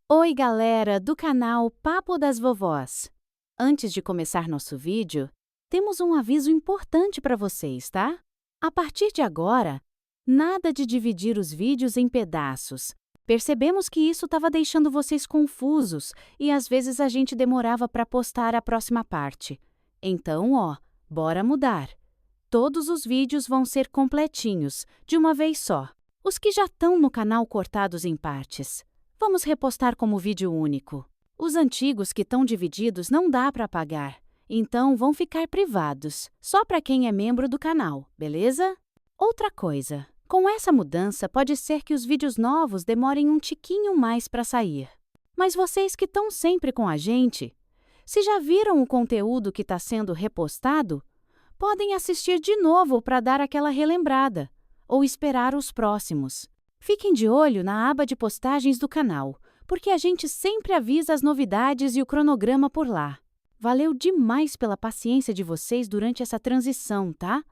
Oi, galera do canal Papo das Vovós. Antes de começar nosso vídeo, temos um aviso importante para vocês, tá? A partir de agora, nada de dividir os vídeos em pedaços. Percebemos que isso estava deixando vocês confusos e às vezes a gente demorava para postar a próxima parte. Então, bora mudar. Todos os vídeos vão ser completinhos, de uma vez só. Os que já estão no canal cortados em partes, vamos repostar como vídeo único. Os antigos que estão divididos não dá para apagar, então vão ficar privados, só para quem é membro do canal, beleza? Outra coisa, com essa mudança pode ser que os vídeos novos demorem um tiquinho mais para sair. Mas vocês que estão sempre com a gente, se já viram o conteúdo que está sendo repostado, podem assistir de novo para dar aquela relembrada, ou esperar os próximos. Fiquem de olho na aba de postagens do canal, porque a gente sempre avisa as novidades e o cronograma por lá. Valeu demais pela paciência de vocês durante essa transição, tá?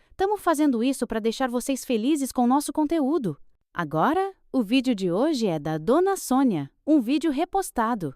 Estamos fazendo isso para deixar vocês felizes com o nosso conteúdo. Agora, o vídeo de hoje é da Dona Sônia, um vídeo repostado.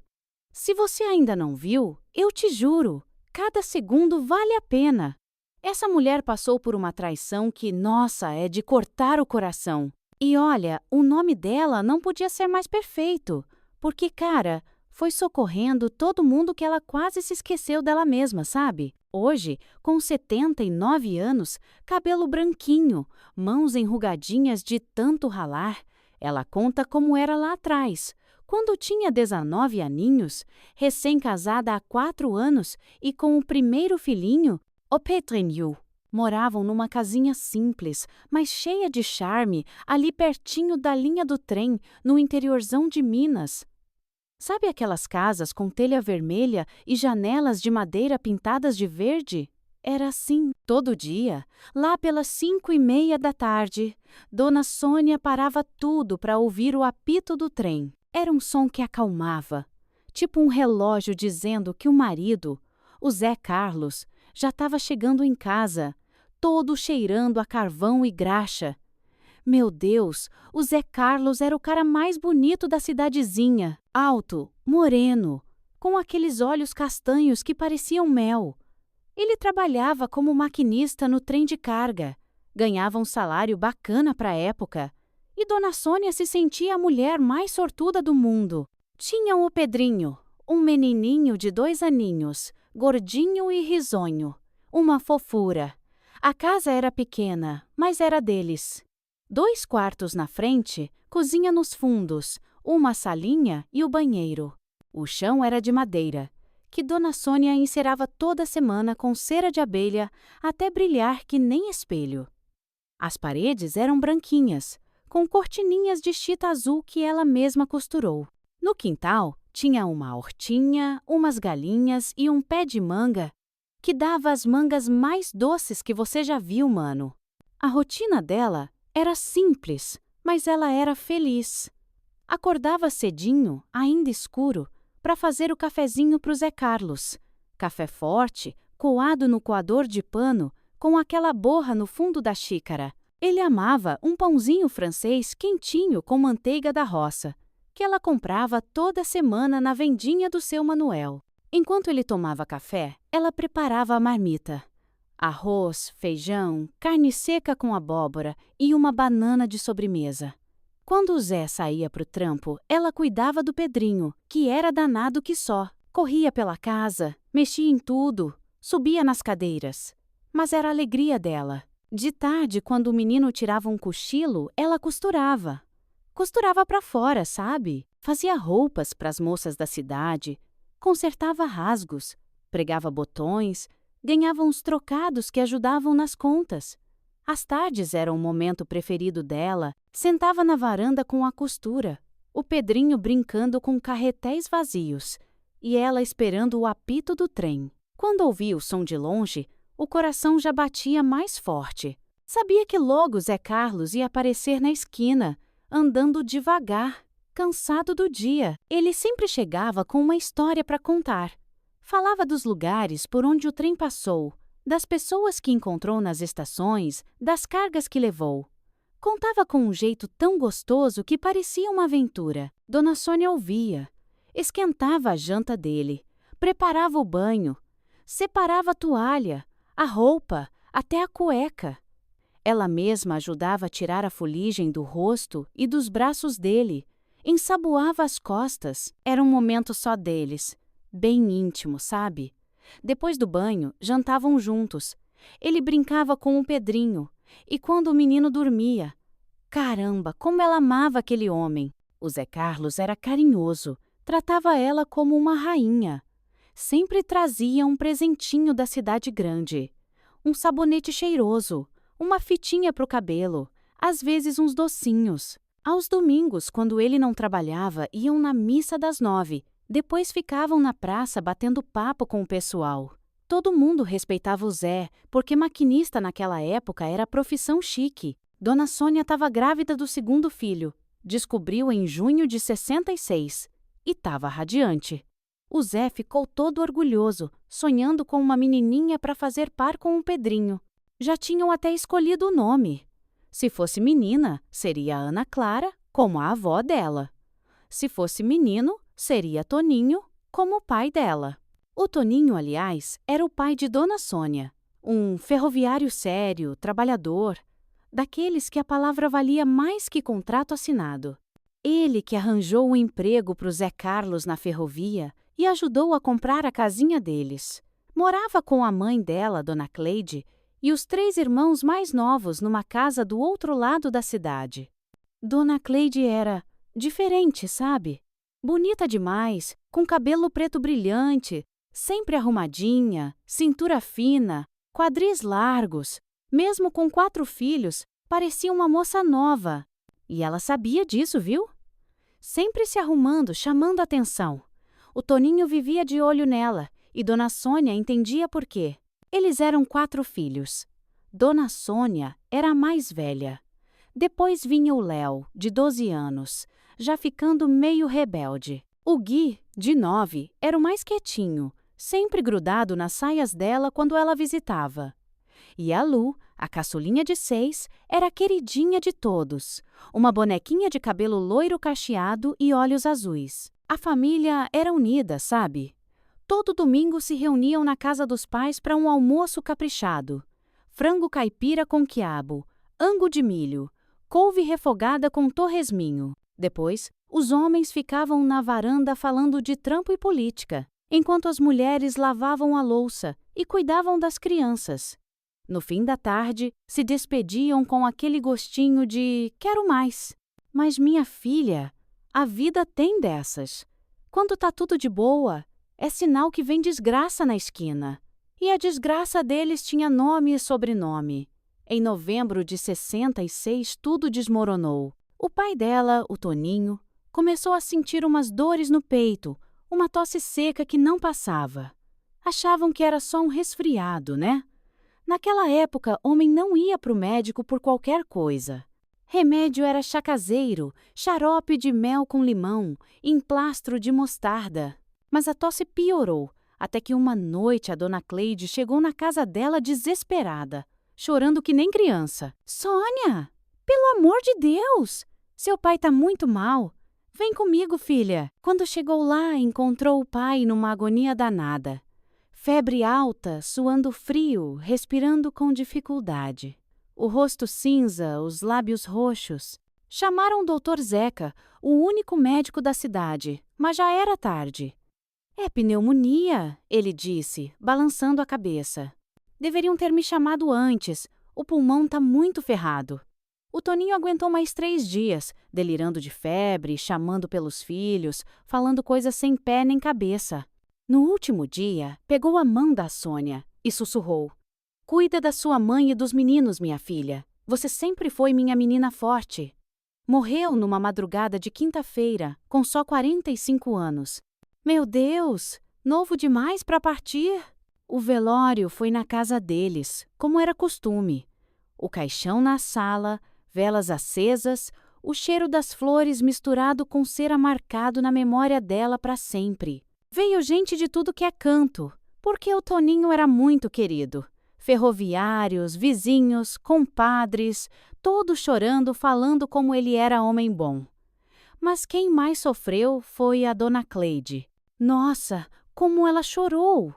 Se você ainda não viu, eu te juro, cada segundo vale a pena. Essa mulher passou por uma traição que, nossa, é de cortar o coração. E olha, o nome dela não podia ser mais perfeito, porque, cara, foi socorrendo todo mundo que ela quase se esqueceu dela mesma, sabe? Hoje, com 79 anos, cabelo branquinho, mãos enrugadinhas de tanto ralar, ela conta como era lá atrás, quando tinha 19 aninhos, recém-casada há 4 anos e com o primeiro filhinho, o Petrinho. Moravam numa casinha simples, mas cheia de charme, ali pertinho da linha do trem, no interiorzão de Minas. Sabe aquelas casas com telha vermelha e janelas de madeira pintadas de verde? Era assim, todo dia, lá pelas 5:30 da tarde, Dona Sônia parava tudo para ouvir o apito do trem. Era um som que acalmava, tipo um relógio dizendo que o marido, o Zé Carlos, já estava chegando em casa, todo cheirando a carvão e graxa. Meu Deus, o Zé Carlos era o cara mais bonito da cidadezinha, alto, moreno, com aqueles olhos castanhos que pareciam mel. Ele trabalhava como maquinista no trem de carga, ganhava um salário bacana para a época, e Dona Sônia se sentia a mulher mais sortuda do mundo. Tinham o Pedrinho, um menininho de 2 aninhos, gordinho e risonho, uma fofura. A casa era pequena, mas era deles. 2 quartos na frente, cozinha nos fundos, uma salinha e o banheiro. O chão era de madeira, que Dona Sônia encerava toda semana com cera de abelha até brilhar que nem espelho. As paredes eram branquinhas, com cortininhas de chita azul que ela mesma costurou. No quintal, tinha uma hortinha, umas galinhas e um pé de manga que dava as mangas mais doces que você já viu, mano. A rotina dela era simples, mas ela era feliz. Acordava cedinho, ainda escuro, para fazer o cafezinho pro Zé Carlos. Café forte, coado no coador de pano, com aquela borra no fundo da xícara. Ele amava um pãozinho francês quentinho com manteiga da roça, que ela comprava toda semana na vendinha do seu Manuel. Enquanto ele tomava café, ela preparava a marmita. Arroz, feijão, carne seca com abóbora e uma banana de sobremesa. Quando o Zé saía pro trampo, ela cuidava do Pedrinho, que era danado que só. Corria pela casa, mexia em tudo, subia nas cadeiras. Mas era a alegria dela. De tarde, quando o menino tirava um cochilo, ela costurava. Costurava para fora, sabe? Fazia roupas para as moças da cidade, consertava rasgos, pregava botões, ganhava uns trocados que ajudavam nas contas. As tardes eram o momento preferido dela, sentava na varanda com a costura, o Pedrinho brincando com carretéis vazios e ela esperando o apito do trem. Quando ouvia o som de longe, o coração já batia mais forte. Sabia que logo Zé Carlos ia aparecer na esquina, andando devagar, cansado do dia. Ele sempre chegava com uma história para contar. Falava dos lugares por onde o trem passou, das pessoas que encontrou nas estações, das cargas que levou. Contava com um jeito tão gostoso que parecia uma aventura. Dona Sônia ouvia, esquentava a janta dele, preparava o banho, separava a toalha, a roupa, até a cueca. Ela mesma ajudava a tirar a fuligem do rosto e dos braços dele, ensaboava as costas. Era um momento só deles, bem íntimo, sabe? Depois do banho, jantavam juntos. Ele brincava com o Pedrinho, e quando o menino dormia... Caramba, como ela amava aquele homem! O Zé Carlos era carinhoso, tratava ela como uma rainha. Sempre trazia um presentinho da cidade grande. Um sabonete cheiroso, uma fitinha para o cabelo, às vezes uns docinhos. Aos domingos, quando ele não trabalhava, iam na missa das 9. Depois ficavam na praça batendo papo com o pessoal. Todo mundo respeitava o Zé, porque maquinista naquela época era profissão chique. Dona Sônia estava grávida do segundo filho. Descobriu em junho de 66 e estava radiante. O Zé ficou todo orgulhoso, sonhando com uma menininha para fazer par com o Pedrinho. Já tinham até escolhido o nome. Se fosse menina, seria Ana Clara, como a avó dela. Se fosse menino, seria Toninho, como o pai dela. O Toninho, aliás, era o pai de Dona Sônia, um ferroviário sério, trabalhador, daqueles que a palavra valia mais que contrato assinado. Ele que arranjou um emprego para o Zé Carlos na ferrovia e ajudou a comprar a casinha deles. Morava com a mãe dela, Dona Cleide, e os 3 irmãos mais novos numa casa do outro lado da cidade. Dona Cleide era diferente, sabe? Bonita demais, com cabelo preto brilhante, sempre arrumadinha, cintura fina, quadris largos. Mesmo com 4 filhos, parecia uma moça nova. E ela sabia disso, viu? Sempre se arrumando, chamando atenção. O Toninho vivia de olho nela, e Dona Sônia entendia por quê. Eles eram 4 filhos. Dona Sônia era a mais velha. Depois vinha o Léo, de 12 anos, já ficando meio rebelde. O Gui, de 9, era o mais quietinho, sempre grudado nas saias dela quando ela visitava. E a Lu, a caçulinha de 6, era a queridinha de todos, uma bonequinha de cabelo loiro cacheado e olhos azuis. A família era unida, sabe? Todo domingo se reuniam na casa dos pais para um almoço caprichado. Frango caipira com quiabo, ango de milho, couve refogada com torresminho. Depois, os homens ficavam na varanda falando de trampo e política, enquanto as mulheres lavavam a louça e cuidavam das crianças. No fim da tarde, se despediam com aquele gostinho de quero mais. Mas minha filha, a vida tem dessas. Quando tá tudo de boa, é sinal que vem desgraça na esquina. E a desgraça deles tinha nome e sobrenome. Em novembro de 66, tudo desmoronou. O pai dela, o Toninho, começou a sentir umas dores no peito, uma tosse seca que não passava. Achavam que era só um resfriado, né? Naquela época, homem não ia para o médico por qualquer coisa. Remédio era chá caseiro, xarope de mel com limão, emplastro de mostarda. Mas a tosse piorou, até que uma noite a Dona Cleide chegou na casa dela desesperada, chorando que nem criança. "Sônia, pelo amor de Deus! Seu pai tá muito mal. Vem comigo, filha." Quando chegou lá, encontrou o pai numa agonia danada. Febre alta, suando frio, respirando com dificuldade. O rosto cinza, os lábios roxos. Chamaram o Dr. Zeca, o único médico da cidade, mas já era tarde. "É pneumonia", ele disse, balançando a cabeça. "Deveriam ter me chamado antes. O pulmão tá muito ferrado." O Toninho aguentou mais 3 dias, delirando de febre, chamando pelos filhos, falando coisas sem pé nem cabeça. No último dia, pegou a mão da Sônia e sussurrou: "Cuida da sua mãe e dos meninos, minha filha. Você sempre foi minha menina forte." Morreu numa madrugada de quinta-feira, com só 45 anos. Meu Deus! Novo demais para partir? O velório foi na casa deles, como era costume. O caixão na sala, velas acesas, o cheiro das flores misturado com cera marcado na memória dela para sempre. Veio gente de tudo que é canto, porque o Toninho era muito querido. Ferroviários, vizinhos, compadres, todos chorando, falando como ele era homem bom. Mas quem mais sofreu foi a Dona Cleide. Nossa, como ela chorou!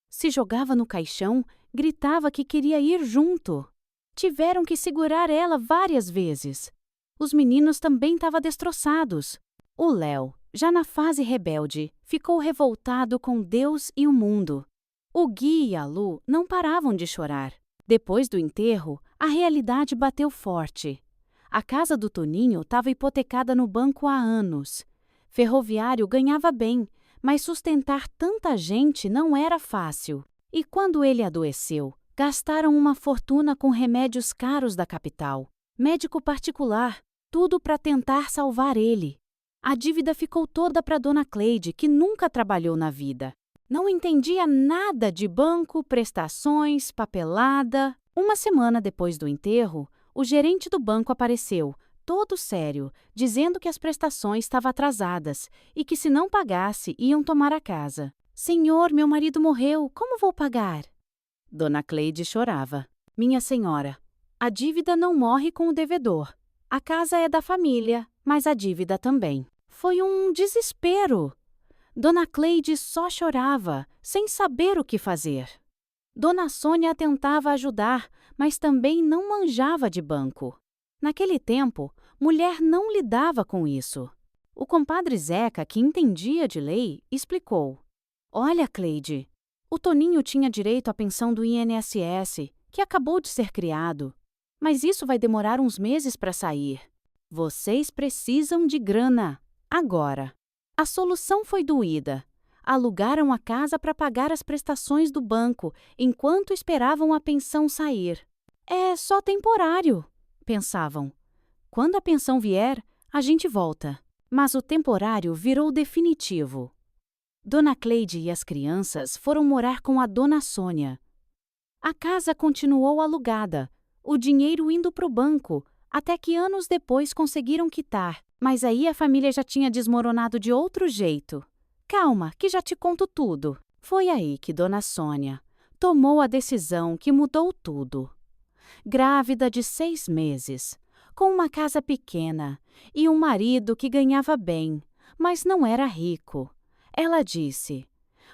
Se jogava no caixão, gritava que queria ir junto. Tiveram que segurar ela várias vezes. Os meninos também estavam destroçados. O Léo, já na fase rebelde, ficou revoltado com Deus e o mundo. O Gui e a Lu não paravam de chorar. Depois do enterro, a realidade bateu forte. A casa do Toninho estava hipotecada no banco há anos. Ferroviário ganhava bem, mas sustentar tanta gente não era fácil. E quando ele adoeceu, gastaram uma fortuna com remédios caros da capital. Médico particular, tudo para tentar salvar ele. A dívida ficou toda para Dona Cleide, que nunca trabalhou na vida. Não entendia nada de banco, prestações, papelada. Uma semana depois do enterro, o gerente do banco apareceu, todo sério, dizendo que as prestações estavam atrasadas e que se não pagasse, iam tomar a casa. Senhor, meu marido morreu, como vou pagar? Dona Cleide chorava. Minha senhora, a dívida não morre com o devedor. A casa é da família, mas a dívida também. Foi um desespero. Dona Cleide só chorava, sem saber o que fazer. Dona Sônia tentava ajudar, mas também não manjava de banco. Naquele tempo, mulher não lidava com isso. O compadre Zeca, que entendia de lei, explicou. Olha, Cleide, o Toninho tinha direito à pensão do INSS, que acabou de ser criado. Mas isso vai demorar uns meses para sair. Vocês precisam de grana, agora. A solução foi doída. Alugaram a casa para pagar as prestações do banco, enquanto esperavam a pensão sair. É só temporário, pensavam. Quando a pensão vier, a gente volta. Mas o temporário virou definitivo. Dona Cleide e as crianças foram morar com a Dona Sônia. A casa continuou alugada, o dinheiro indo para o banco, até que anos depois conseguiram quitar. Mas aí a família já tinha desmoronado de outro jeito. Calma, que já te conto tudo. Foi aí que Dona Sônia tomou a decisão que mudou tudo. Grávida de 6 meses, com uma casa pequena e um marido que ganhava bem, mas não era rico. Ela disse,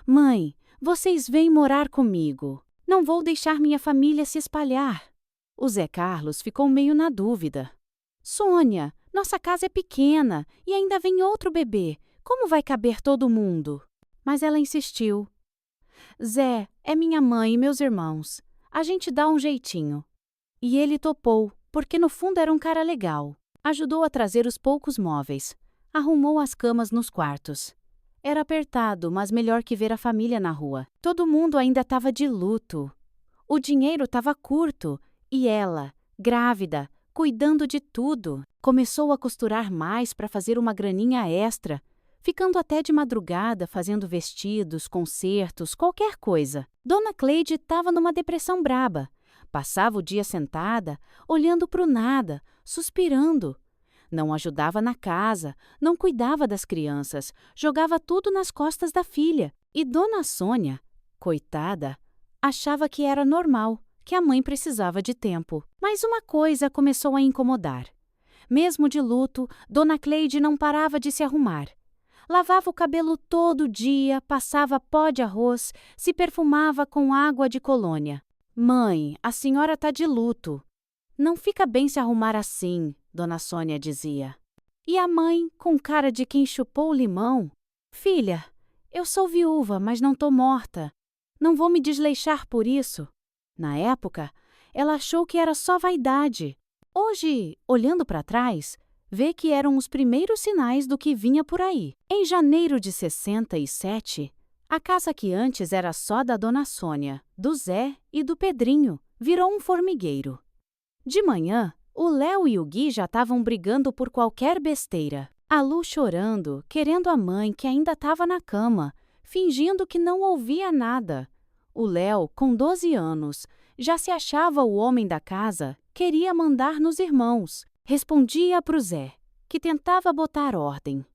Mãe, vocês vêm morar comigo. Não vou deixar minha família se espalhar. O Zé Carlos ficou meio na dúvida. Sônia, nossa casa é pequena e ainda vem outro bebê. Como vai caber todo mundo? Mas ela insistiu. Zé, é minha mãe e meus irmãos. A gente dá um jeitinho. E ele topou, porque no fundo era um cara legal. Ajudou a trazer os poucos móveis. Arrumou as camas nos quartos. Era apertado, mas melhor que ver a família na rua. Todo mundo ainda estava de luto. O dinheiro estava curto e ela, grávida, cuidando de tudo. Começou a costurar mais para fazer uma graninha extra, ficando até de madrugada fazendo vestidos, concertos, qualquer coisa. Dona Cleide estava numa depressão braba. Passava o dia sentada, olhando para o nada, suspirando. Não ajudava na casa, não cuidava das crianças, jogava tudo nas costas da filha. E Dona Sônia, coitada, achava que era normal, que a mãe precisava de tempo. Mas uma coisa começou a incomodar. Mesmo de luto, Dona Cleide não parava de se arrumar. Lavava o cabelo todo dia, passava pó de arroz, se perfumava com água de colônia. Mãe, a senhora está de luto. Não fica bem se arrumar assim, Dona Sônia dizia. E a mãe, com cara de quem chupou o limão? Filha, eu sou viúva, mas não estou morta. Não vou me desleixar por isso. Na época, ela achou que era só vaidade. Hoje, olhando para trás, vê que eram os primeiros sinais do que vinha por aí. Em janeiro de 67, a casa que antes era só da Dona Sônia, do Zé e do Pedrinho, virou um formigueiro. De manhã, o Léo e o Gui já estavam brigando por qualquer besteira. A Lu chorando, querendo a mãe que ainda estava na cama, fingindo que não ouvia nada. O Léo, com 12 anos, já se achava o homem da casa, queria mandar nos irmãos. Respondia para o Zé, que tentava botar ordem.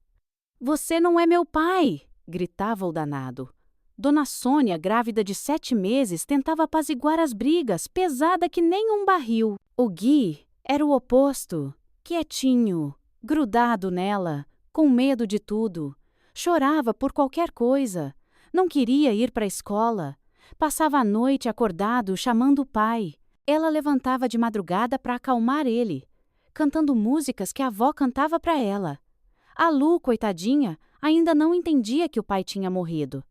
Você não é meu pai! Gritava o danado. Dona Sônia, grávida de 7 meses, tentava apaziguar as brigas, pesada que nem um barril. O Gui era o oposto, quietinho, grudado nela, com medo de tudo. Chorava por qualquer coisa. Não queria ir para a escola. Passava a noite acordado chamando o pai. Ela levantava de madrugada para acalmar ele, cantando músicas que a avó cantava para ela. A Lu, coitadinha, ainda não entendia que o pai tinha morrido.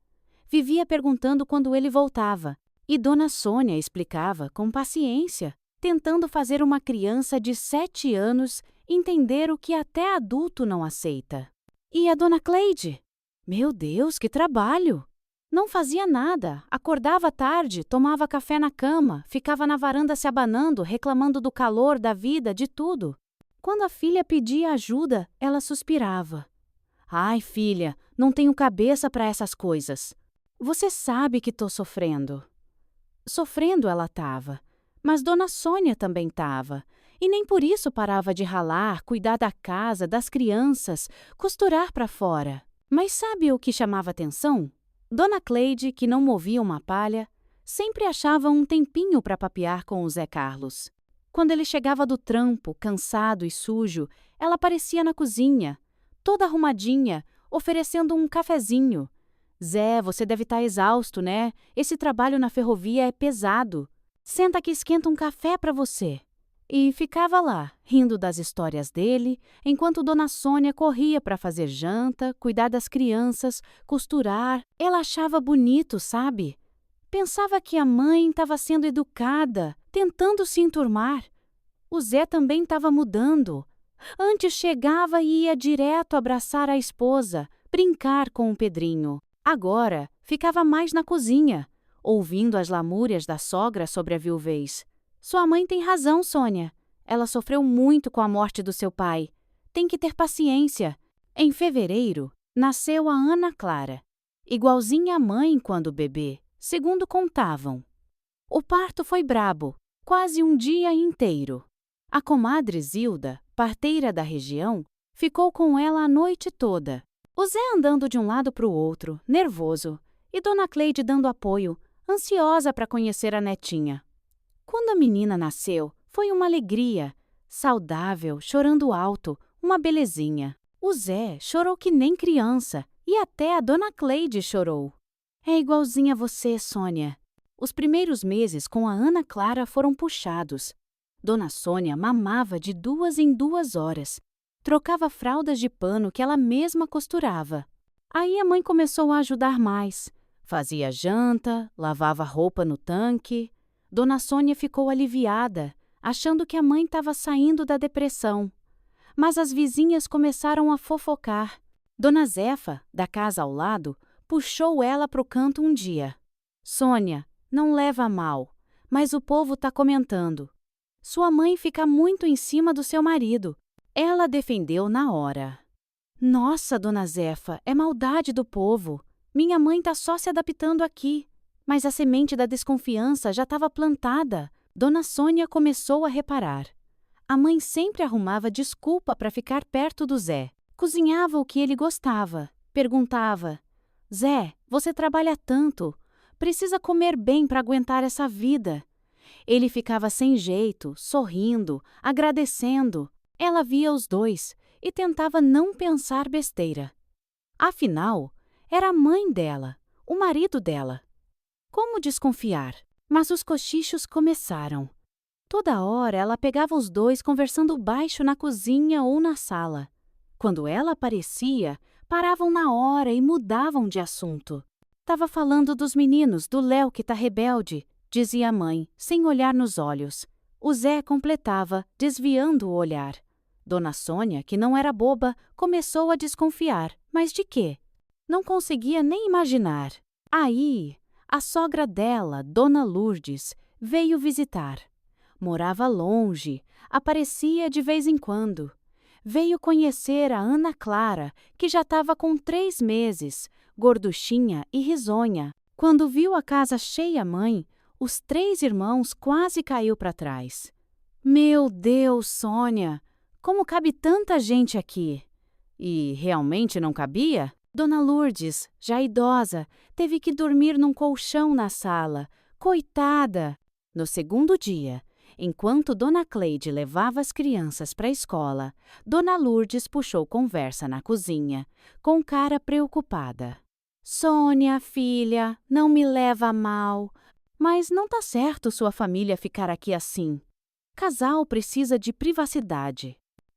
Vivia perguntando quando ele voltava, e Dona Sônia explicava com paciência, tentando fazer uma criança de 7 anos entender o que até adulto não aceita. E a Dona Cleide? Meu Deus, que trabalho! Não fazia nada, acordava tarde, tomava café na cama, ficava na varanda se abanando, reclamando do calor, da vida, de tudo. Quando a filha pedia ajuda, ela suspirava. Ai, filha, não tenho cabeça para essas coisas. Você sabe que estou sofrendo. Sofrendo ela estava, mas Dona Sônia também estava, e nem por isso parava de ralar, cuidar da casa, das crianças, costurar para fora. Mas sabe o que chamava atenção? Dona Cleide, que não movia uma palha, sempre achava um tempinho para papear com o Zé Carlos. Quando ele chegava do trampo, cansado e sujo, ela aparecia na cozinha, toda arrumadinha, oferecendo um cafezinho. Zé, você deve estar exausto, né? Esse trabalho na ferrovia é pesado. Senta que esquenta um café para você. E ficava lá, rindo das histórias dele, enquanto Dona Sônia corria para fazer janta, cuidar das crianças, costurar. Ela achava bonito, sabe? Pensava que a mãe estava sendo educada, tentando se enturmar. O Zé também estava mudando. Antes chegava e ia direto abraçar a esposa, brincar com o Pedrinho. Agora ficava mais na cozinha, ouvindo as lamúrias da sogra sobre a viuvez. Sua mãe tem razão, Sônia. Ela sofreu muito com a morte do seu pai. Tem que ter paciência. Em fevereiro, nasceu a Ana Clara, igualzinha à mãe quando bebê, segundo contavam. O parto foi brabo, quase um dia inteiro. A comadre Zilda, parteira da região, ficou com ela a noite toda. O Zé andando de um lado para o outro, nervoso, e Dona Cleide dando apoio, ansiosa para conhecer a netinha. Quando a menina nasceu, foi uma alegria, saudável, chorando alto, uma belezinha. O Zé chorou que nem criança, e até a Dona Cleide chorou. É igualzinha a você, Sônia. Os primeiros meses com a Ana Clara foram puxados. Dona Sônia mamava de 2 em 2 horas. Trocava fraldas de pano que ela mesma costurava. Aí a mãe começou a ajudar mais. Fazia janta, lavava roupa no tanque. Dona Sônia ficou aliviada, achando que a mãe estava saindo da depressão. Mas as vizinhas começaram a fofocar. Dona Zefa, da casa ao lado, puxou ela para o canto um dia. Sônia, não leva a mal, mas o povo está comentando. Sua mãe fica muito em cima do seu marido. Ela defendeu na hora. Nossa, Dona Zefa, é maldade do povo. Minha mãe está só se adaptando aqui. Mas a semente da desconfiança já estava plantada. Dona Sônia começou a reparar. A mãe sempre arrumava desculpa para ficar perto do Zé. Cozinhava o que ele gostava. Perguntava: Zé, você trabalha tanto. Precisa comer bem para aguentar essa vida. Ele ficava sem jeito, sorrindo, agradecendo. Ela via os dois e tentava não pensar besteira. Afinal, era a mãe dela, o marido dela. Como desconfiar? Mas os cochichos começaram. Toda hora ela pegava os dois conversando baixo na cozinha ou na sala. Quando ela aparecia, paravam na hora e mudavam de assunto. Tava falando dos meninos, do Léo que tá rebelde, dizia a mãe, sem olhar nos olhos. O Zé completava, desviando o olhar. Dona Sônia, que não era boba, começou a desconfiar. Mas de quê? Não conseguia nem imaginar. Aí, a sogra dela, Dona Lourdes, veio visitar. Morava longe, aparecia de vez em quando. Veio conhecer a Ana Clara, que já estava com 3 meses, gorduchinha e risonha. Quando viu a casa cheia mãe, os 3 irmãos quase caiu para trás. Meu Deus, Sônia, como cabe tanta gente aqui? E realmente não cabia? Dona Lourdes, já idosa, teve que dormir num colchão na sala. Coitada! No segundo dia, Enquanto Dona Cleide levava as crianças para a escola, Dona Lourdes puxou conversa na cozinha, com cara preocupada. Sônia, filha, não me leva a mal, mas não tá certo sua família ficar aqui assim. Casal precisa de privacidade.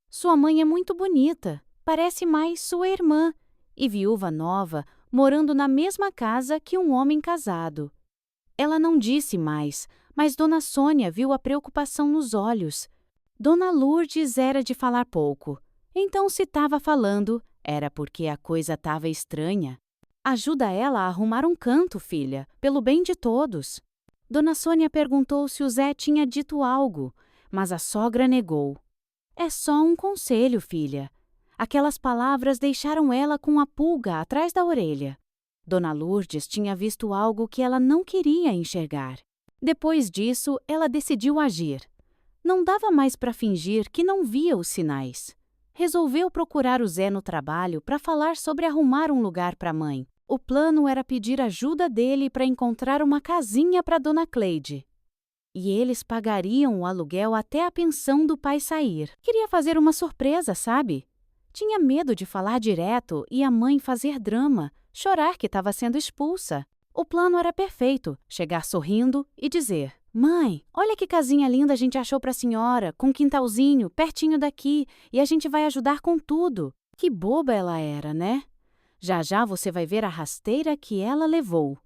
Sua mãe é muito bonita, parece mais sua irmã, e viúva nova, morando na mesma casa que um homem casado. Ela não disse mais, mas Dona Sônia viu a preocupação nos olhos. Dona Lourdes era de falar pouco, então se estava falando, era porque a coisa estava estranha. Ajuda ela a arrumar um canto, filha, pelo bem de todos. Dona Sônia perguntou se o Zé tinha dito algo, mas a sogra negou. É só um conselho, filha. Aquelas palavras deixaram ela com a pulga atrás da orelha. Dona Lourdes tinha visto algo que ela não queria enxergar. Depois disso, ela decidiu agir. Não dava mais para fingir que não via os sinais. Resolveu procurar o Zé no trabalho para falar sobre arrumar um lugar para a mãe. O plano era pedir ajuda dele para encontrar uma casinha para Dona Cleide. E eles pagariam o aluguel até a pensão do pai sair. Queria fazer uma surpresa, sabe? Tinha medo de falar direto e a mãe fazer drama, chorar que estava sendo expulsa. O plano era perfeito, chegar sorrindo e dizer: Mãe, olha que casinha linda a gente achou para a senhora, com um quintalzinho, pertinho daqui, e a gente vai ajudar com tudo. Que boba ela era, né? Já já você vai ver a rasteira que ela levou.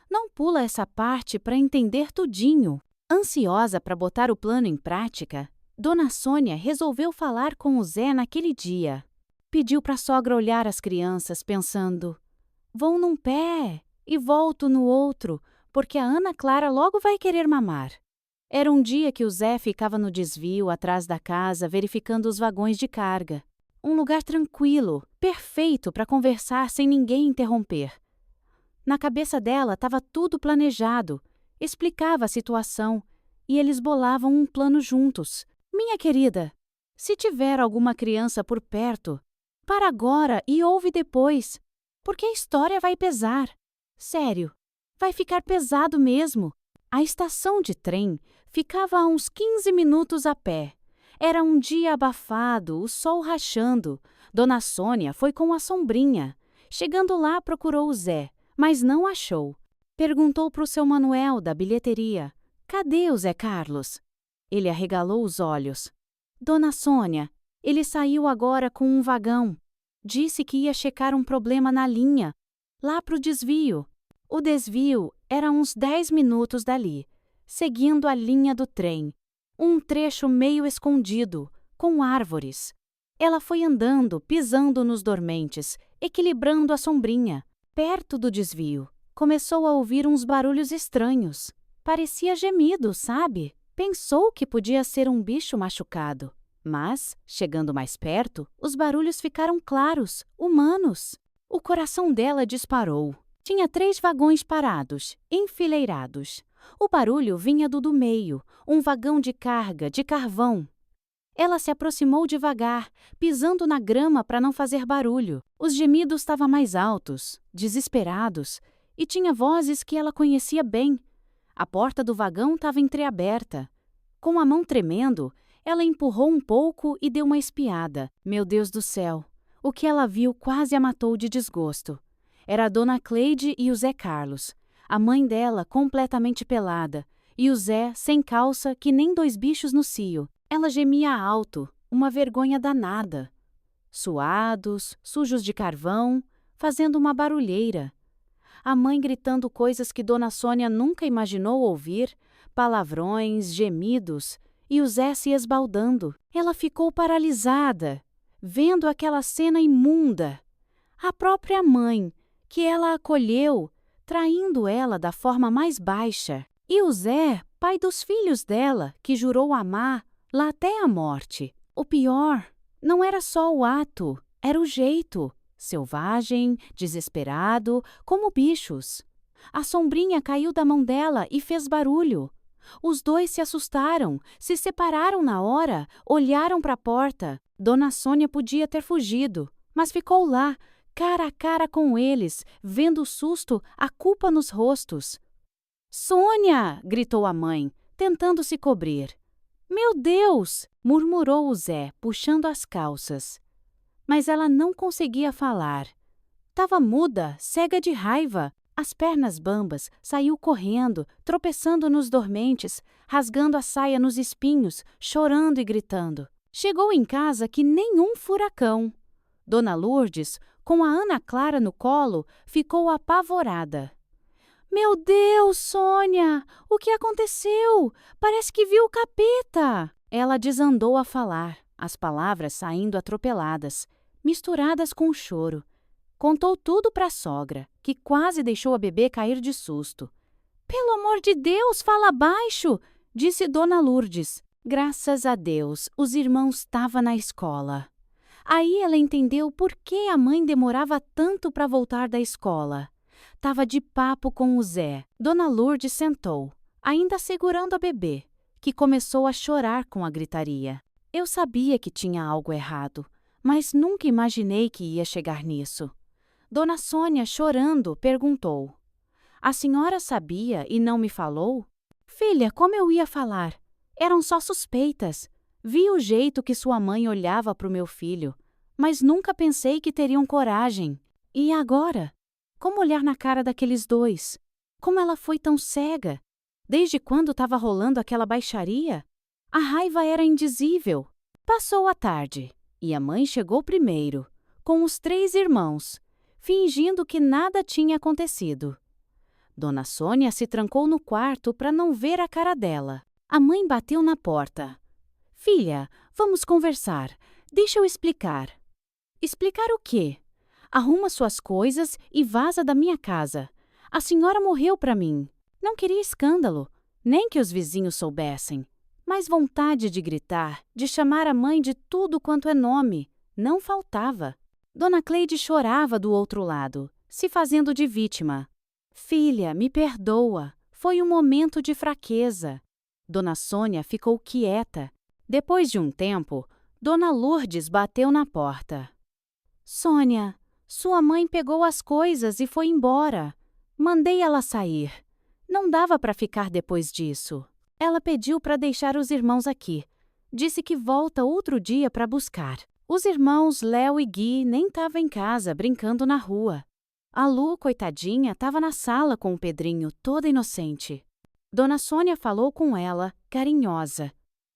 Não pula essa parte para entender tudinho. Ansiosa para botar o plano em prática, Dona Sônia resolveu falar com o Zé naquele dia. Pediu para a sogra olhar as crianças, pensando: vou num pé e volto no outro, porque a Ana Clara logo vai querer mamar. Era um dia que o Zé ficava no desvio atrás da casa verificando os vagões de carga. Um lugar tranquilo, perfeito para conversar sem ninguém interromper. Na cabeça dela estava tudo planejado, explicava a situação e eles bolavam um plano juntos. Minha querida, se tiver alguma criança por perto, para agora e ouve depois, porque a história vai pesar. Sério, vai ficar pesado mesmo. A estação de trem ficava a uns 15 minutos a pé. Era um dia abafado, o sol rachando. Dona Sônia foi com a sombrinha. Chegando lá, procurou o Zé, mas não achou. Perguntou para o seu Manuel, da bilheteria: cadê o Zé Carlos? Ele arregalou os olhos. Dona Sônia, ele saiu agora com um vagão. Disse que ia checar um problema na linha, lá para o desvio. O desvio era uns 10 minutos dali, seguindo a linha do trem. Um trecho meio escondido, com árvores. Ela foi andando, pisando nos dormentes, equilibrando a sombrinha. Perto do desvio, começou a ouvir uns barulhos estranhos. Parecia gemido, sabe? Pensou que podia ser um bicho machucado. Mas, chegando mais perto, os barulhos ficaram claros, humanos. O coração dela disparou. Tinha 3 vagões parados, enfileirados. O barulho vinha do meio, um vagão de carga, de carvão. Ela se aproximou devagar, pisando na grama para não fazer barulho. Os gemidos estavam mais altos, desesperados, e tinha vozes que ela conhecia bem. A porta do vagão estava entreaberta. Com a mão tremendo, ela empurrou um pouco e deu uma espiada. Meu Deus do céu! O que ela viu quase a matou de desgosto. Era a Dona Cleide e o Zé Carlos. A mãe dela completamente pelada, e o Zé sem calça que nem 2 bichos no cio. Ela gemia alto, uma vergonha danada. Suados, sujos de carvão, fazendo uma barulheira. A mãe gritando coisas que Dona Sônia nunca imaginou ouvir, palavrões, gemidos, e o Zé se esbaldando. Ela ficou paralisada, vendo aquela cena imunda. A própria mãe, que ela acolheu, traindo ela da forma mais baixa. E o Zé, pai dos filhos dela, que jurou amar lá até a morte. O pior não era só o ato, era o jeito. Selvagem, desesperado, como bichos. A sombrinha caiu da mão dela e fez barulho. Os 2 se assustaram, se separaram na hora, olharam para a porta. Dona Sônia podia ter fugido, mas ficou lá, cara a cara com eles, vendo o susto, a culpa nos rostos. Sônia! Gritou a mãe, tentando se cobrir. Meu Deus! Murmurou o Zé, puxando as calças. Mas ela não conseguia falar. Tava muda, cega de raiva. As pernas bambas, saiu correndo, tropeçando nos dormentes, rasgando a saia nos espinhos, chorando e gritando. Chegou em casa que nem um furacão. Dona Lourdes, com a Ana Clara no colo, ficou apavorada. Meu Deus, Sônia! O que aconteceu? Parece que viu o capeta! Ela desandou a falar, as palavras saindo atropeladas, misturadas com o choro. Contou tudo para a sogra, que quase deixou a bebê cair de susto. Pelo amor de Deus, fala baixo! Disse Dona Lourdes. Graças a Deus, os irmãos estavam na escola. Aí ela entendeu por que a mãe demorava tanto para voltar da escola. Tava de papo com o Zé. Dona Lourdes sentou, ainda segurando a bebê, que começou a chorar com a gritaria. Eu sabia que tinha algo errado, mas nunca imaginei que ia chegar nisso. Dona Sônia, chorando, perguntou. A senhora sabia e não me falou? Filha, como eu ia falar? Eram só suspeitas. Vi o jeito que sua mãe olhava para o meu filho, mas nunca pensei que teriam coragem. E agora? Como olhar na cara daqueles dois? Como ela foi tão cega? Desde quando estava rolando aquela baixaria? A raiva era indizível. Passou a tarde, e a mãe chegou primeiro, com os 3 irmãos, fingindo que nada tinha acontecido. Dona Sônia se trancou no quarto para não ver a cara dela. A mãe bateu na porta. Filha, vamos conversar. Deixa eu explicar. Explicar o quê? Arruma suas coisas e vaza da minha casa. A senhora morreu para mim. Não queria escândalo, nem que os vizinhos soubessem. Mas vontade de gritar, de chamar a mãe de tudo quanto é nome, não faltava. Dona Cleide chorava do outro lado, se fazendo de vítima. Filha, me perdoa. Foi um momento de fraqueza. Dona Sônia ficou quieta. Depois de um tempo, Dona Lourdes bateu na porta. Sônia, sua mãe pegou as coisas e foi embora. Mandei ela sair. Não dava para ficar depois disso. Ela pediu para deixar os irmãos aqui. Disse que volta outro dia para buscar. Os irmãos Léo e Gui nem estavam em casa, brincando na rua. A Lu, coitadinha, estava na sala com o Pedrinho, toda inocente. Dona Sônia falou com ela, carinhosa.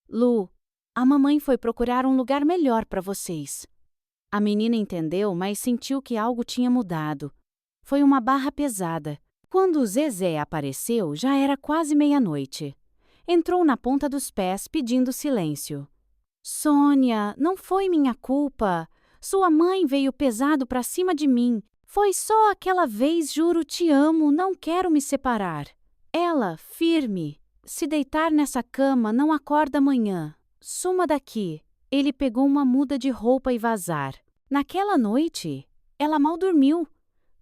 Lu, a mamãe foi procurar um lugar melhor para vocês. A menina entendeu, mas sentiu que algo tinha mudado. Foi uma barra pesada. Quando o Zezé apareceu, já era quase meia-noite. Entrou na ponta dos pés, pedindo silêncio. Sônia, não foi minha culpa. Sua mãe veio pesado para cima de mim. Foi só aquela vez, juro, te amo, não quero me separar. Ela, firme. Se deitar nessa cama, não acorda amanhã. Suma daqui. Ele pegou uma muda de roupa e vazar. Naquela noite, ela mal dormiu.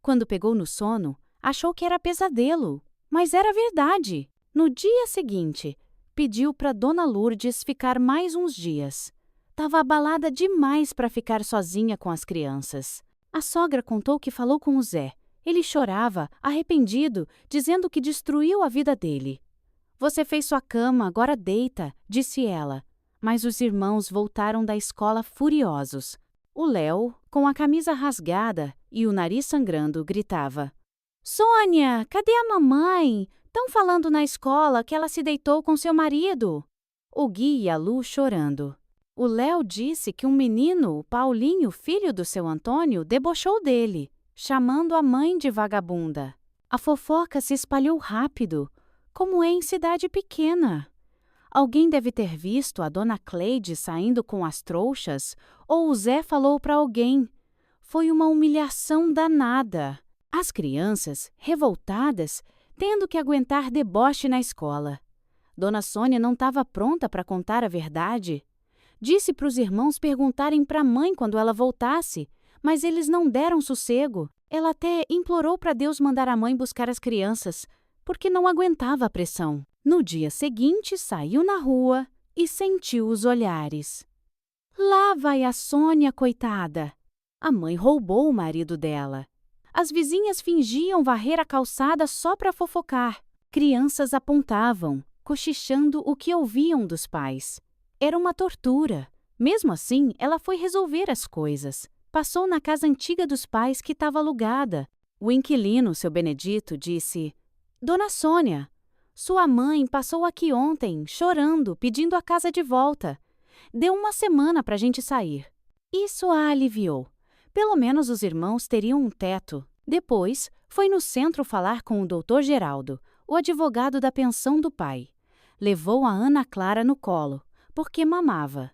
Quando pegou no sono, achou que era pesadelo. Mas era verdade. No dia seguinte, pediu para Dona Lourdes ficar mais uns dias. Tava abalada demais para ficar sozinha com as crianças. A sogra contou que falou com o Zé. Ele chorava, arrependido, dizendo que destruiu a vida dele. Você fez sua cama, agora deita, disse ela. Mas os irmãos voltaram da escola furiosos. O Léo, com a camisa rasgada e o nariz sangrando, gritava. Sônia, cadê a mamãe? Estão falando na escola que ela se deitou com seu marido. O Gui e a Lu chorando. O Léo disse que um menino, o Paulinho, filho do seu Antônio, debochou dele, chamando a mãe de vagabunda. A fofoca se espalhou rápido, como é em cidade pequena. Alguém deve ter visto a Dona Cleide saindo com as trouxas, ou o Zé falou para alguém. Foi uma humilhação danada. As crianças, revoltadas, tendo que aguentar deboche na escola. Dona Sônia não estava pronta para contar a verdade. Disse para os irmãos perguntarem para a mãe quando ela voltasse, mas eles não deram sossego. Ela até implorou para Deus mandar a mãe buscar as crianças, porque não aguentava a pressão. No dia seguinte, saiu na rua e sentiu os olhares. Lá vai a Sônia, coitada! A mãe roubou o marido dela. As vizinhas fingiam varrer a calçada só para fofocar. Crianças apontavam. cochichando o que ouviam dos pais. Era uma tortura. Mesmo assim, ela foi resolver as coisas. Passou na casa antiga dos pais que estava alugada. O inquilino, seu Benedito, disse: Dona Sônia, sua mãe passou aqui ontem, chorando, pedindo a casa de volta. Deu uma semana para a gente sair. Isso a aliviou. Pelo menos os irmãos teriam um teto. Depois, foi no centro falar com o Dr. Geraldo, o advogado da pensão do pai. Levou a Ana Clara no colo, porque mamava.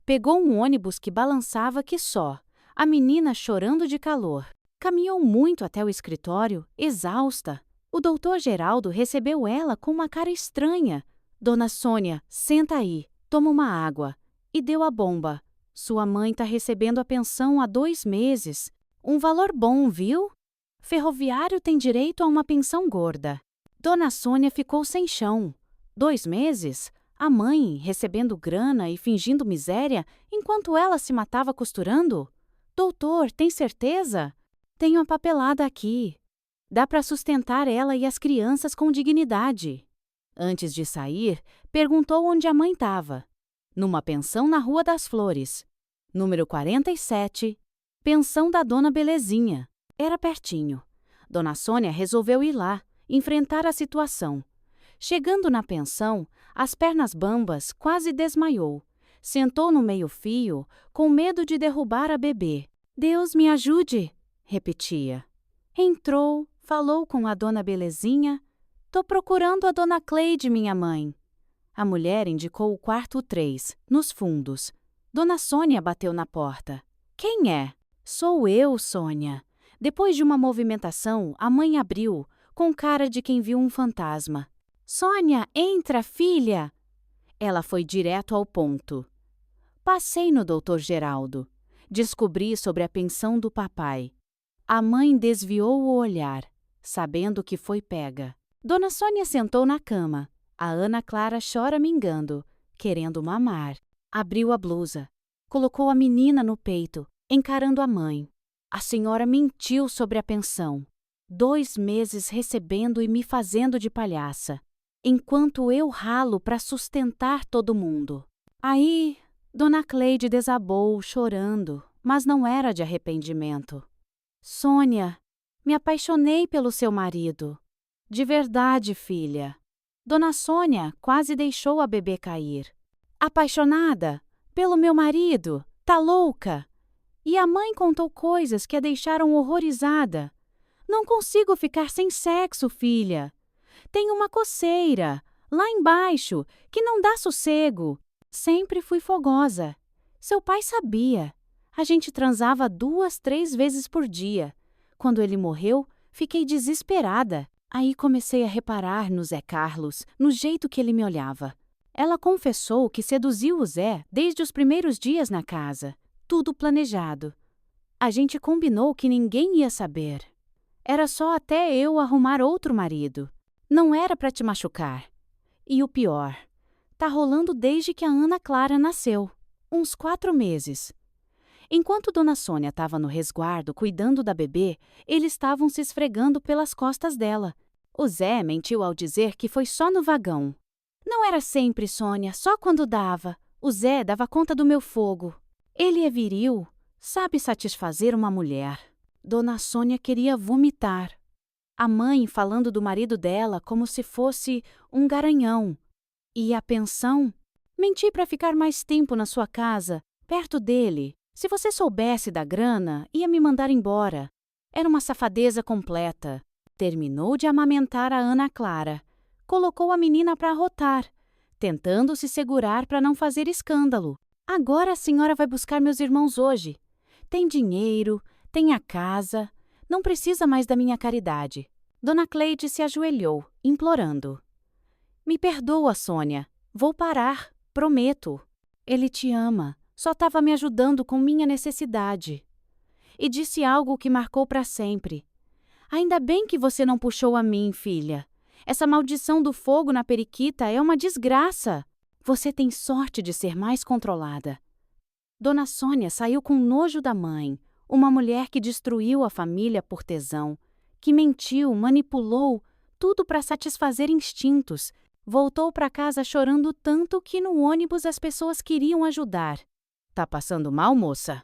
Pegou um ônibus que balançava que só, a menina chorando de calor. Caminhou muito até o escritório, exausta. O Dr. Geraldo recebeu ela com uma cara estranha. Dona Sônia, senta aí, toma uma água. E deu a bomba. Sua mãe está recebendo a pensão há 2 meses. Um valor bom, viu? Ferroviário tem direito a uma pensão gorda. Dona Sônia ficou sem chão. 2 meses? A mãe recebendo grana e fingindo miséria enquanto ela se matava costurando? Doutor, tem certeza? Tenho a papelada aqui. Dá para sustentar ela e as crianças com dignidade. Antes de sair, perguntou onde a mãe estava. Numa pensão na Rua das Flores. Número 47, pensão da Dona Belezinha. Era pertinho. Dona Sônia resolveu ir lá, enfrentar a situação. Chegando na pensão, as pernas bambas, quase desmaiou. Sentou no meio-fio, com medo de derrubar a bebê. Deus me ajude, repetia. Entrou, falou com a Dona Belezinha. Tô procurando a Dona Cleide, minha mãe. A mulher indicou o quarto 3, nos fundos. Dona Sônia bateu na porta. Quem é? Sou eu, Sônia. Depois de uma movimentação, a mãe abriu, com cara de quem viu um fantasma. Sônia, entra, filha! Ela foi direto ao ponto. Passei no Dr. Geraldo. Descobri sobre a pensão do papai. A mãe desviou o olhar, sabendo que foi pega. Dona Sônia sentou na cama. A Ana Clara choramingando, querendo mamar. Abriu a blusa. Colocou a menina no peito, encarando a mãe. A senhora mentiu sobre a pensão. 2 meses recebendo e me fazendo de palhaça, enquanto eu ralo para sustentar todo mundo. Aí, Dona Cleide desabou, chorando, mas não era de arrependimento. Sônia, me apaixonei pelo seu marido. De verdade, filha. Dona Sônia quase deixou a bebê cair. Apaixonada? Pelo meu marido? Tá louca? E a mãe contou coisas que a deixaram horrorizada. Não consigo ficar sem sexo, filha. Tenho uma coceira, lá embaixo, que não dá sossego. Sempre fui fogosa. Seu pai sabia. A gente transava 2, 3 vezes por dia. Quando ele morreu, fiquei desesperada. Aí comecei a reparar no Zé Carlos, no jeito que ele me olhava. Ela confessou que seduziu o Zé desde os primeiros dias na casa. Tudo planejado. A gente combinou que ninguém ia saber. Era só até eu arrumar outro marido. Não era para te machucar. E o pior, tá rolando desde que a Ana Clara nasceu. Uns 4 meses. Enquanto Dona Sônia estava no resguardo cuidando da bebê, eles estavam se esfregando pelas costas dela. O Zé mentiu ao dizer que foi só no vagão. Não era sempre, Sônia, só quando dava. O Zé dava conta do meu fogo. Ele é viril, sabe satisfazer uma mulher. Dona Sônia queria vomitar. A mãe falando do marido dela como se fosse um garanhão. E a pensão? Menti para ficar mais tempo na sua casa, perto dele. Se você soubesse da grana, ia me mandar embora. Era uma safadeza completa. Terminou de amamentar a Ana Clara. Colocou a menina para arrotar, tentando se segurar para não fazer escândalo. Agora a senhora vai buscar meus irmãos hoje. Tem dinheiro, tem a casa, não precisa mais da minha caridade. Dona Cleide se ajoelhou, implorando. Me perdoa, Sônia. Vou parar, prometo. Ele te ama, só estava me ajudando com minha necessidade. E disse algo que marcou para sempre. Ainda bem que você não puxou a mim, filha. Essa maldição do fogo na periquita é uma desgraça. Você tem sorte de ser mais controlada. Dona Sônia saiu com nojo da mãe, uma mulher que destruiu a família por tesão, que mentiu, manipulou, tudo para satisfazer instintos, Voltou para casa chorando tanto que no ônibus as pessoas queriam ajudar. Tá passando mal, moça?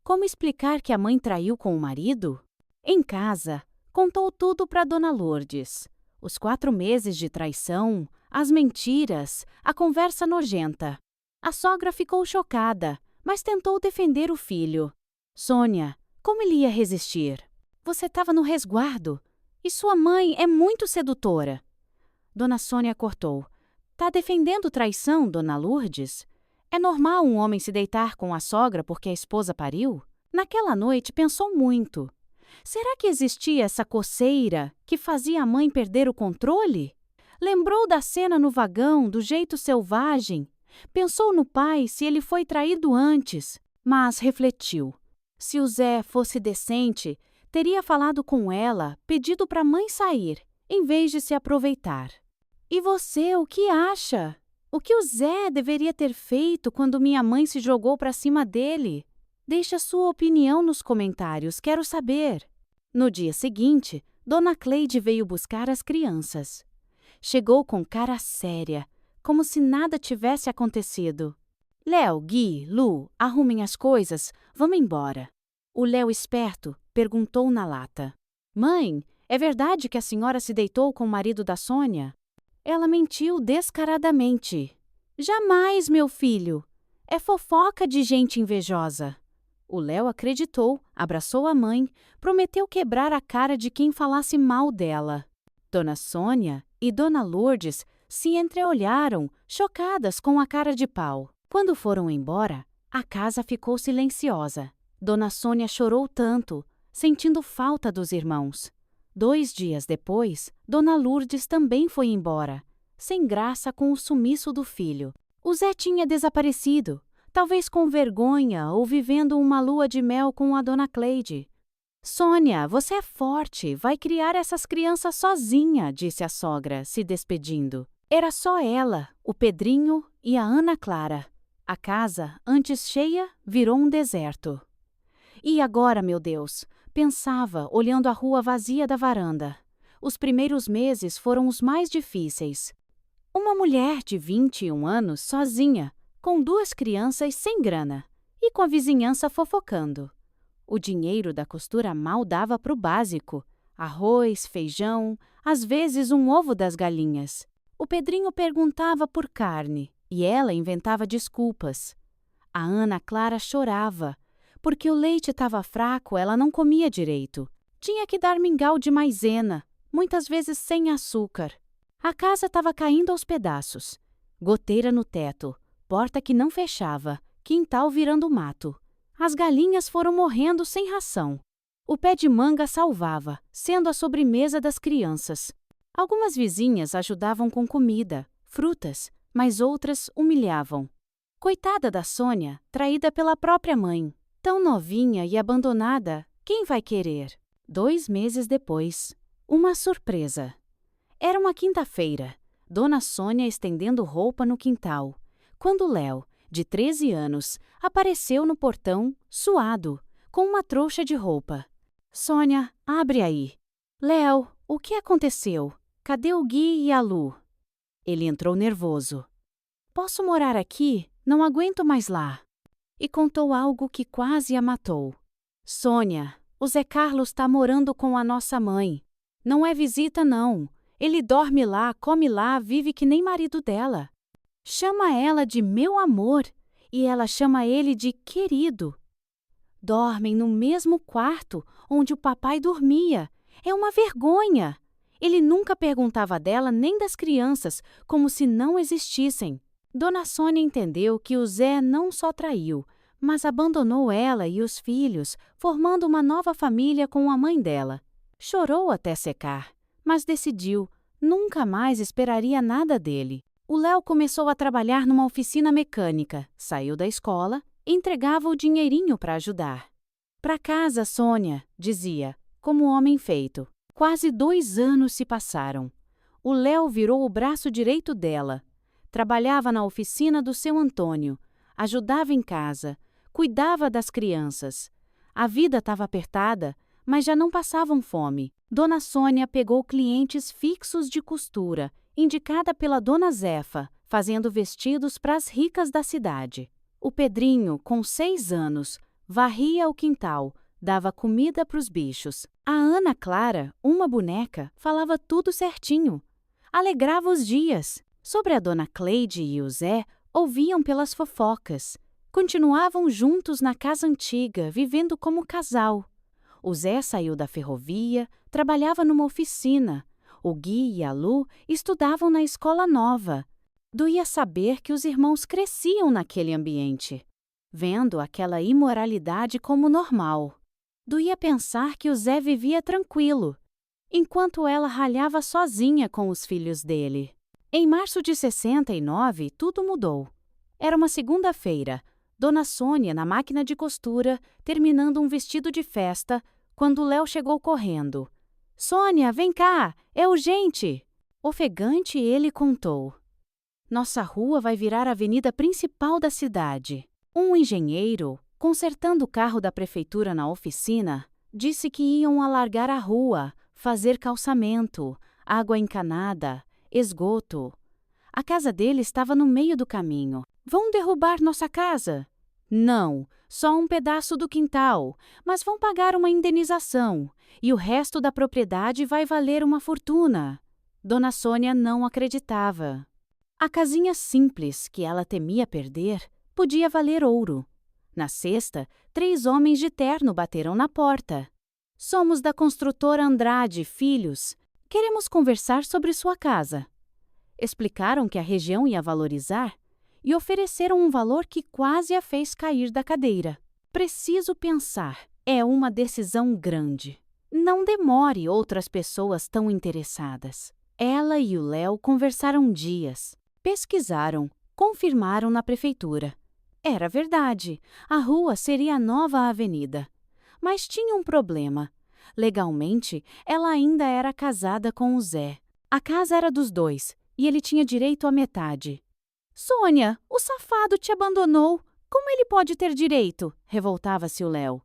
Como explicar que a mãe traiu com o marido? Em casa, contou tudo para Dona Lourdes. Os 4 meses de traição, as mentiras, a conversa nojenta. A sogra ficou chocada, mas tentou defender o filho. Sônia, como ele ia resistir? Você estava no resguardo. E sua mãe é muito sedutora. Dona Sônia cortou. Tá defendendo traição, Dona Lourdes? É normal um homem se deitar com a sogra porque a esposa pariu? Naquela noite pensou muito. Será que existia essa coceira que fazia a mãe perder o controle? Lembrou da cena no vagão, do jeito selvagem. Pensou no pai, se ele foi traído antes. Mas refletiu. Se o Zé fosse decente, teria falado com ela, pedido para a mãe sair, em vez de se aproveitar. E você, o que acha? O que o Zé deveria ter feito quando minha mãe se jogou para cima dele? Deixe a sua opinião nos comentários, quero saber. No dia seguinte, Dona Cleide veio buscar as crianças. Chegou com cara séria, como se nada tivesse acontecido. Léo, Gui, Lu, arrumem as coisas, vamos embora. O Léo, esperto, perguntou na lata. Mãe, é verdade que a senhora se deitou com o marido da Sônia? Ela mentiu descaradamente. Jamais, meu filho. É fofoca de gente invejosa. O Léo acreditou, abraçou a mãe, prometeu quebrar a cara de quem falasse mal dela. Dona Sônia e Dona Lourdes se entreolharam, chocadas com a cara de pau. Quando foram embora, a casa ficou silenciosa. Dona Sônia chorou tanto, sentindo falta dos irmãos. 2 dias depois, Dona Lourdes também foi embora, sem graça com o sumiço do filho. O Zé tinha desaparecido, talvez com vergonha ou vivendo uma lua de mel com a Dona Cleide. Sônia, você é forte, vai criar essas crianças sozinha, disse a sogra, se despedindo. Era só ela, o Pedrinho e a Ana Clara. A casa, antes cheia, virou um deserto. E agora, meu Deus? Pensava, olhando a rua vazia da varanda. Os primeiros meses foram os mais difíceis. Uma mulher de 21 anos, sozinha, com 2 crianças sem grana e com a vizinhança fofocando. O dinheiro da costura mal dava para o básico: arroz, feijão, às vezes um ovo das galinhas. O Pedrinho perguntava por carne e ela inventava desculpas. A Ana Clara chorava. Porque o leite estava fraco, ela não comia direito. Tinha que dar mingau de maisena, muitas vezes sem açúcar. A casa estava caindo aos pedaços. Goteira no teto, porta que não fechava, quintal virando mato. As galinhas foram morrendo sem ração. O pé de manga salvava, sendo a sobremesa das crianças. Algumas vizinhas ajudavam com comida, frutas, mas outras humilhavam. Coitada da Sônia, traída pela própria mãe. Tão novinha e abandonada, quem vai querer? 2 meses depois, uma surpresa. Era uma quinta-feira, Dona Sônia estendendo roupa no quintal, quando Léo, de 13 anos, apareceu no portão, suado, com uma trouxa de roupa. Sônia, abre aí. Léo, o que aconteceu? Cadê o Gui e a Lu? Ele entrou nervoso. Posso morar aqui? Não aguento mais lá. E contou algo que quase a matou. Sônia, o Zé Carlos está morando com a nossa mãe. Não é visita, não. Ele dorme lá, come lá, vive que nem marido dela. Chama ela de meu amor e ela chama ele de querido. Dormem no mesmo quarto onde o papai dormia. É uma vergonha. Ele nunca perguntava dela nem das crianças, como se não existissem. Dona Sônia entendeu que o Zé não só traiu, mas abandonou ela e os filhos, formando uma nova família com a mãe dela. Chorou até secar, mas decidiu, nunca mais esperaria nada dele. O Léo começou a trabalhar numa oficina mecânica, saiu da escola e entregava o dinheirinho para ajudar. Pra casa, Sônia, dizia, como homem feito. Quase 2 anos se passaram. O Léo virou o braço direito dela. Trabalhava na oficina do seu Antônio, ajudava em casa, cuidava das crianças. A vida estava apertada, mas já não passavam fome. Dona Sônia pegou clientes fixos de costura, indicada pela Dona Zefa, fazendo vestidos para as ricas da cidade. O Pedrinho, com 6 anos, varria o quintal, dava comida para os bichos. A Ana Clara, uma boneca, falava tudo certinho. Alegrava os dias. Sobre a Dona Cleide e o Zé, ouviam pelas fofocas. Continuavam juntos na casa antiga, vivendo como casal. O Zé saiu da ferrovia, trabalhava numa oficina. O Gui e a Lu estudavam na escola nova. Doía saber que os irmãos cresciam naquele ambiente, vendo aquela imoralidade como normal. Doía pensar que o Zé vivia tranquilo, enquanto ela ralhava sozinha com os filhos dele. Em março de 69, tudo mudou. Era uma segunda-feira, Dona Sônia na máquina de costura, terminando um vestido de festa, quando Léo chegou correndo. "Sônia, vem cá, é urgente!" Ofegante, ele contou. "Nossa rua vai virar a avenida principal da cidade." Um engenheiro, consertando o carro da prefeitura na oficina, disse que iam alargar a rua, fazer calçamento, água encanada, esgoto. A casa dele estava no meio do caminho. "Vão derrubar nossa casa?" "Não, só um pedaço do quintal, mas vão pagar uma indenização, e o resto da propriedade vai valer uma fortuna." Dona Sônia não acreditava. A casinha simples, que ela temia perder, podia valer ouro. Na sexta, 3 homens de terno bateram na porta. "Somos da construtora Andrade, Filhos. Queremos conversar sobre sua casa." Explicaram que a região ia valorizar e ofereceram um valor que quase a fez cair da cadeira. "Preciso pensar. É uma decisão grande. Não demore outras pessoas tão interessadas." Ela e o Léo conversaram dias. Pesquisaram, confirmaram na prefeitura. Era verdade, a rua seria a nova avenida. Mas tinha um problema. Legalmente, ela ainda era casada com o Zé. A casa era dos dois, e ele tinha direito à metade. "Sônia, o safado te abandonou. Como ele pode ter direito?" revoltava-se o Léo.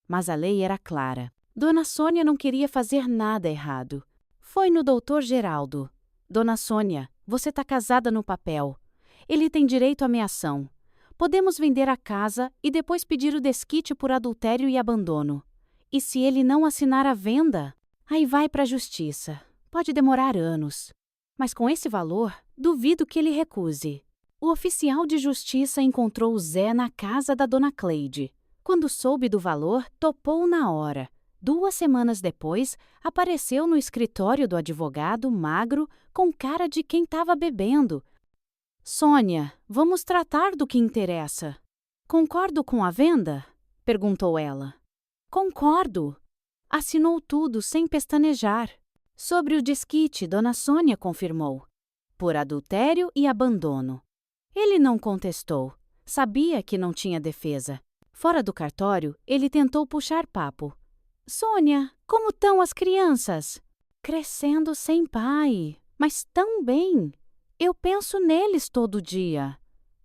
Mas a lei era clara. Dona Sônia não queria fazer nada errado. Foi no doutor Geraldo. "Dona Sônia, você está casada no papel. Ele tem direito à meação. Podemos vender a casa e depois pedir o desquite por adultério e abandono. E se ele não assinar a venda, aí vai para a justiça. Pode demorar anos. Mas com esse valor, duvido que ele recuse." O oficial de justiça encontrou o Zé na casa da Dona Cleide. Quando soube do valor, topou na hora. 2 semanas depois, apareceu no escritório do advogado, magro, com cara de quem estava bebendo. "Sônia, vamos tratar do que interessa." "Concordo com a venda?" perguntou ela. "Concordo." Assinou tudo sem pestanejar. Sobre o desquite, Dona Sônia confirmou. Por adultério e abandono. Ele não contestou. Sabia que não tinha defesa. Fora do cartório, ele tentou puxar papo. "Sônia, como estão as crianças?" "Crescendo sem pai, mas tão bem. Eu penso neles todo dia."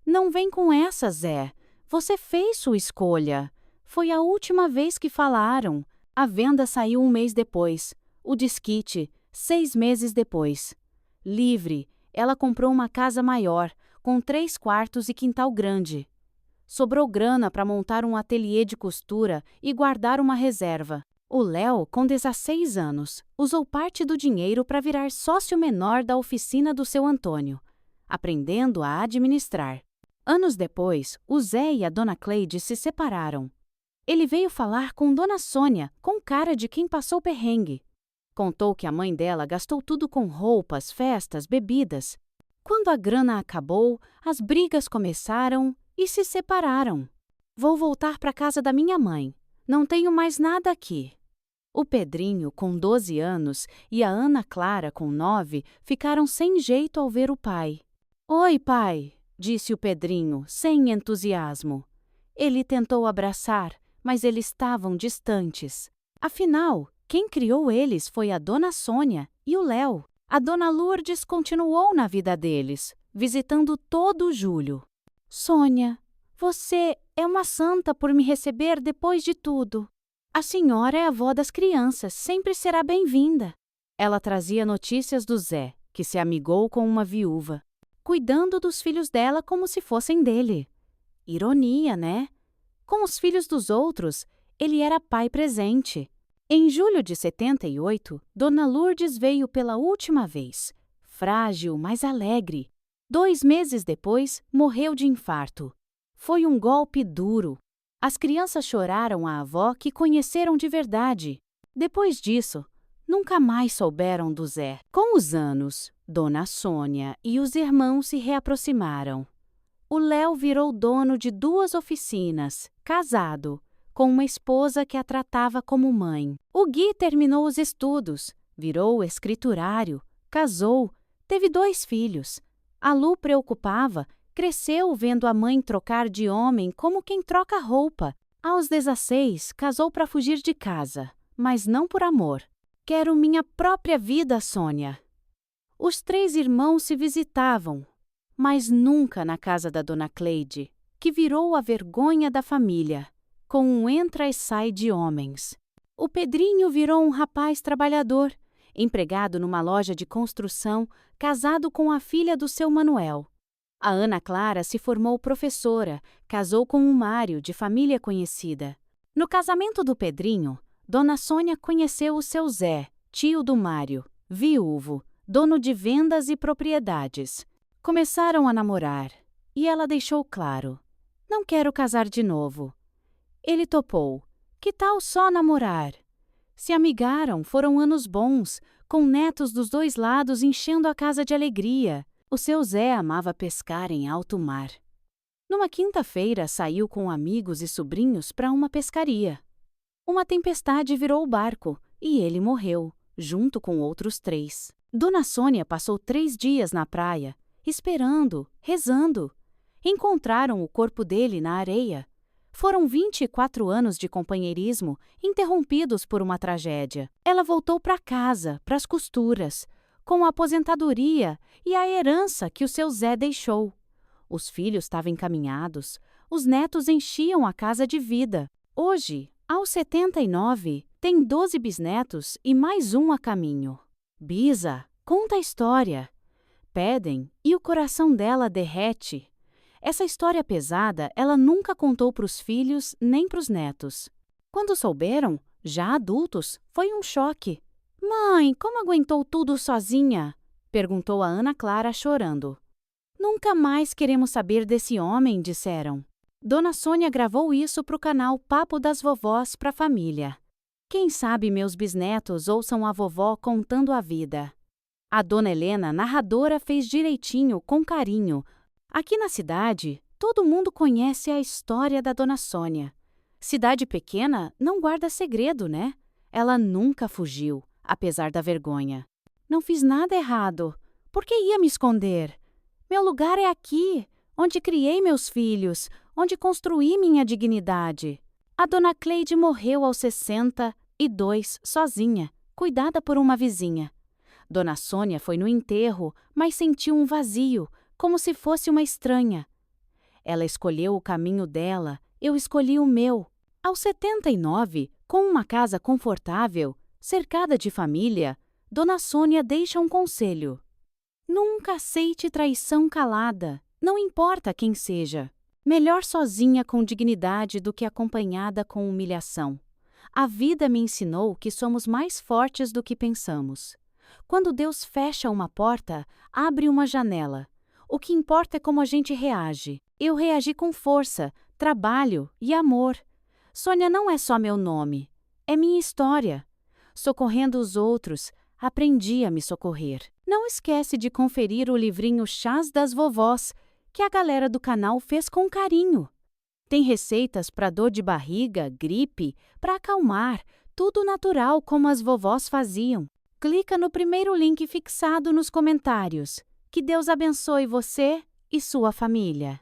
"Não vem com essa, Zé. Você fez sua escolha. Foi a última vez que falaram. A venda saiu 1 mês depois. O desquite, 6 meses depois. Livre, ela comprou uma casa maior, com 3 quartos e quintal grande. Sobrou grana para montar um ateliê de costura e guardar uma reserva. O Léo, com 16 anos, usou parte do dinheiro para virar sócio menor da oficina do seu Antônio, aprendendo a administrar. Anos depois, o Zé e a Dona Cleide se separaram. Ele veio falar com Dona Sônia, com cara de quem passou perrengue. Contou que a mãe dela gastou tudo com roupas, festas, bebidas. Quando a grana acabou, as brigas começaram e se separaram. "Vou voltar para a casa da minha mãe. Não tenho mais nada aqui." O Pedrinho, com 12 anos, e a Ana Clara, com 9, ficaram sem jeito ao ver o pai. "Oi, pai", disse o Pedrinho, sem entusiasmo. Ele tentou abraçar, mas eles estavam distantes. Afinal, quem criou eles foi a Dona Sônia e o Léo. A Dona Lourdes continuou na vida deles, visitando todo julho. "Sônia, você é uma santa por me receber depois de tudo." A senhora é a avó das crianças, sempre será bem-vinda. Ela trazia notícias do Zé, que se amigou com uma viúva, cuidando dos filhos dela como se fossem dele. Ironia, né? Com os filhos dos outros, ele era pai presente. Em julho de 78, Dona Lourdes veio pela última vez, frágil, mas alegre. 2 meses depois, morreu de infarto. Foi um golpe duro. As crianças choraram a avó que conheceram de verdade. Depois disso, nunca mais souberam do Zé. Com os anos, Dona Sônia e os irmãos se reaproximaram. O Léo virou dono de 2 oficinas, casado, com uma esposa que a tratava como mãe. O Gui terminou os estudos, virou escriturário, casou, teve 2 filhos. A Lu preocupava, cresceu vendo a mãe trocar de homem como quem troca roupa. Aos 16, casou para fugir de casa, mas não por amor. Quero minha própria vida, Sônia. Os 3 irmãos se visitavam, mas nunca na casa da Dona Cleide, que virou a vergonha da família, com um entra e sai de homens. O Pedrinho virou um rapaz trabalhador, empregado numa loja de construção, casado com a filha do seu Manuel. A Ana Clara se formou professora, casou com o Mário, de família conhecida. No casamento do Pedrinho, Dona Sônia conheceu o seu Zé, tio do Mário, viúvo, dono de vendas e propriedades. Começaram a namorar, e ela deixou claro: não quero casar de novo. Ele topou: que tal só namorar? Se amigaram, foram anos bons, com netos dos 2 lados enchendo a casa de alegria. O seu Zé amava pescar em alto mar. Numa quinta-feira, saiu com amigos e sobrinhos para uma pescaria. Uma tempestade virou o barco e ele morreu, junto com outros 3. Dona Sônia passou 3 dias na praia, esperando, rezando. Encontraram o corpo dele na areia. Foram 24 anos de companheirismo, interrompidos por uma tragédia. Ela voltou para casa, para as costuras, com a aposentadoria e a herança que o seu Zé deixou. Os filhos estavam encaminhados, os netos enchiam a casa de vida. Hoje, aos 79, tem 12 bisnetos e mais um a caminho. Bisa, conta a história. Pedem e o coração dela derrete. Essa história pesada ela nunca contou para os filhos nem para os netos. Quando souberam, já adultos, foi um choque. Mãe, como aguentou tudo sozinha? Perguntou a Ana Clara chorando. Nunca mais queremos saber desse homem, disseram. Dona Sônia gravou isso para o canal Papo das Vovós para a família. Quem sabe meus bisnetos ouçam a vovó contando a vida. A Dona Helena, narradora, fez direitinho, com carinho. Aqui na cidade, todo mundo conhece a história da Dona Sônia. Cidade pequena não guarda segredo, né? Ela nunca fugiu, apesar da vergonha. Não fiz nada errado. Por que ia me esconder? Meu lugar é aqui, onde criei meus filhos, onde construí minha dignidade. A Dona Cleide morreu aos 62, sozinha, cuidada por uma vizinha. Dona Sônia foi no enterro, mas sentiu um vazio, como se fosse uma estranha. Ela escolheu o caminho dela, eu escolhi o meu. Aos 79, com uma casa confortável, cercada de família, Dona Sônia deixa um conselho. Nunca aceite traição calada, não importa quem seja. Melhor sozinha com dignidade do que acompanhada com humilhação. A vida me ensinou que somos mais fortes do que pensamos. Quando Deus fecha uma porta, abre uma janela. O que importa é como a gente reage. Eu reagi com força, trabalho e amor. Sônia não é só meu nome, é minha história. Socorrendo os outros, aprendi a me socorrer. Não esquece de conferir o livrinho Chás das Vovós, que a galera do canal fez com carinho. Tem receitas para dor de barriga, gripe, para acalmar, tudo natural como as vovós faziam. Clica no primeiro link fixado nos comentários. Que Deus abençoe você e sua família.